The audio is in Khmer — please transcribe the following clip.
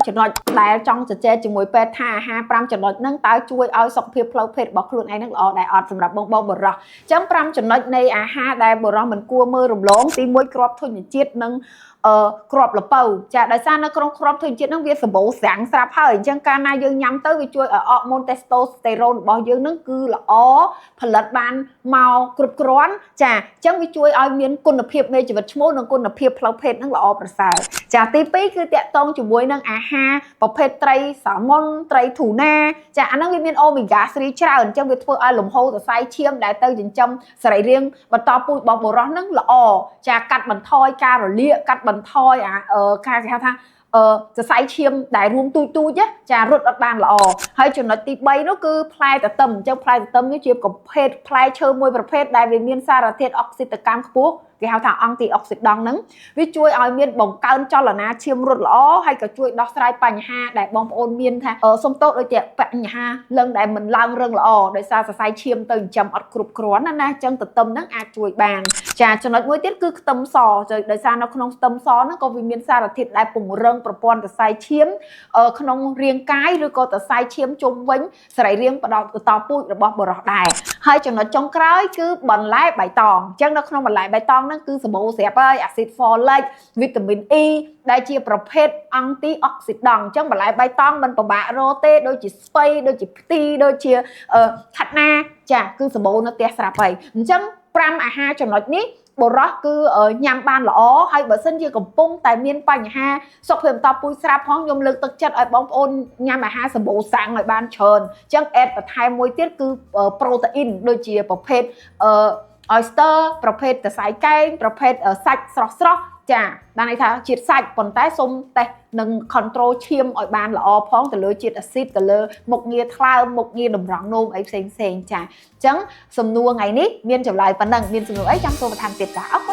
ចំណុចដែលចង់ជជែកជាមួយពេទ្យថាអាហារ5ចំណុចហ្នឹងតើជួយឲ្យសុខភាពផ្លូវភេទរបស់ខ្លួនឯងហ្នឹងល្អដែរអត់សម្រាប់បងបរោះអញ្ចឹង5ចំណុចនៃអាហារដែលបរោះមិនគួរមើលរំលងទី1គ្រាប់ធញ្ញជាតិនិងគ្រាប់ល្ពៅចាដោយសារនៅក្នុងគ្រាប់ធញ្ញជាតិហ្នឹងវាសម្បូរស្រាំងស្រាប់ហើយអញ្ចឹងកាលណាយើងញ៉ាំទៅវាជួយឲ្យអរម៉ូនតេស្តូស្តេរ៉ូនរបស់យើងហ្នឹងគឺល្អផលិតបានមកគ្រប់គ្រាន់ចាអញ្ចឹងវាជួយឲ្យមានគុណភាពនៃជីវិតឈ្មោះនិងគុណភាពផ្លូវភេទហ្នឹងល្អប្រសើរចាទី2គឺតាក់ទងជាមួយនឹងអាហារប្រភេទត្រីសាម៉ុនត្រីធូណាចាអាហ្នឹងវាមានអូមេហ្គា3ច្រើនអញ្ចឹងវាធ្វើឲ្យលំហូរសរសៃឈាមដែលទៅចិញ្ចឹមសរីរាង្គបន្តពូជរបស់បុរសហ្នឹងល្អចាកាត់បន្ថយការរលាកកាត់បន្ថយការគេហៅថាសរសៃឈាមដែលរួមទូចចារត់អត់បានល្អហើយចំណុចទី3នោះគឺផ្លែទទឹមអញ្ចឹងផ្លែទទឹមនេះជាប្រភេទផ្លែឈើមួយប្រភេទដែលវាមានសារធាតុអុកស៊ីតកម្មខ្ពស់គេហៅថាអង់ទីអុកស៊ីដង់ហ្នឹងវាជួយឲ្យមានបង្កើនចលនាឈាមរត់ល្អហើយក៏ជួយដោះស្រាយបញ្ហាដែលបងប្អូនមានថាសុំទោសដូចជាបញ្ហាលឹងដែលមិនឡើងរឹងល្អដោយសារសរសៃឈាមទៅចិញ្ចឹមអត់គ្រប់គ្រាន់ណាអញ្ចឹងទទឹមហ្នឹងអាចជួយបានចាចំណុចមួយទៀតគឺខ្ទឹមសដោយសារនៅក្នុងខ្ទឹមសហ្នឹងក៏វាមានសារធាតុដែលពង្រឹងប្រព័ន្ធសរសៃឈាមក្នុងរាងកាយឬក៏សរសៃឈាមជុំវិញសរីរាង្គបន្តពូជរបស់បុរសដែរហើយចំណុចចុងក្រោយគឺបន្លែបៃតងអញ្ចឹងនៅក្នុងបន្លែបៃតងហ្នឹងគឺសម្បូរស្រាប់ហើយអាស៊ីតហ្វូលេកវីតាមីន E ដែលជាប្រភេទអង់ទីអុកស៊ីដង់អញ្ចឹងបន្លែបៃតងមិនពិបាករកទេដូចជាស្ពៃដូចជាផ្ទីដូចជាខាត់ណាចាគឺសម្បូរនៅផ្ទះស្រាប់ហើយអញ្ចឹង5អាហារចំណុចនេះបុរសគឺញ៉ាំបានល្អហើយបើសិនជាកំពុងតែមានបញ្ហាសុខភាពបន្តពូជស្រាប់ផងខ្ញុំលើកទឹកចិត្តឲ្យបងប្អូនញ៉ាំអាហារសម្បូរសាំងឲ្យបានច្រើនអញ្ចឹងអេតបន្ថែមមួយទៀតគឺប្រូតេអ៊ីនដូចជាប្រភេទoyster ប្រភេទសរសៃកែងប្រភេទសាច់ស្រស់ចាបានន័យថាជាតិសាច់ប៉ុន្តែសុំតេស្តនឹង control ឈាមឲ្យបានល្អផងទៅលើជាតិអាស៊ីតទៅលើមុខងារថ្លើមមុខងារតម្រង់នោមអីផ្សេងចាអញ្ចឹងសំណួរថ្ងៃនេះមានចម្លើយប៉ុណ្ណឹងមានសំណួរអីចាំសួរបន្ថែមទៀតចាអរគុណ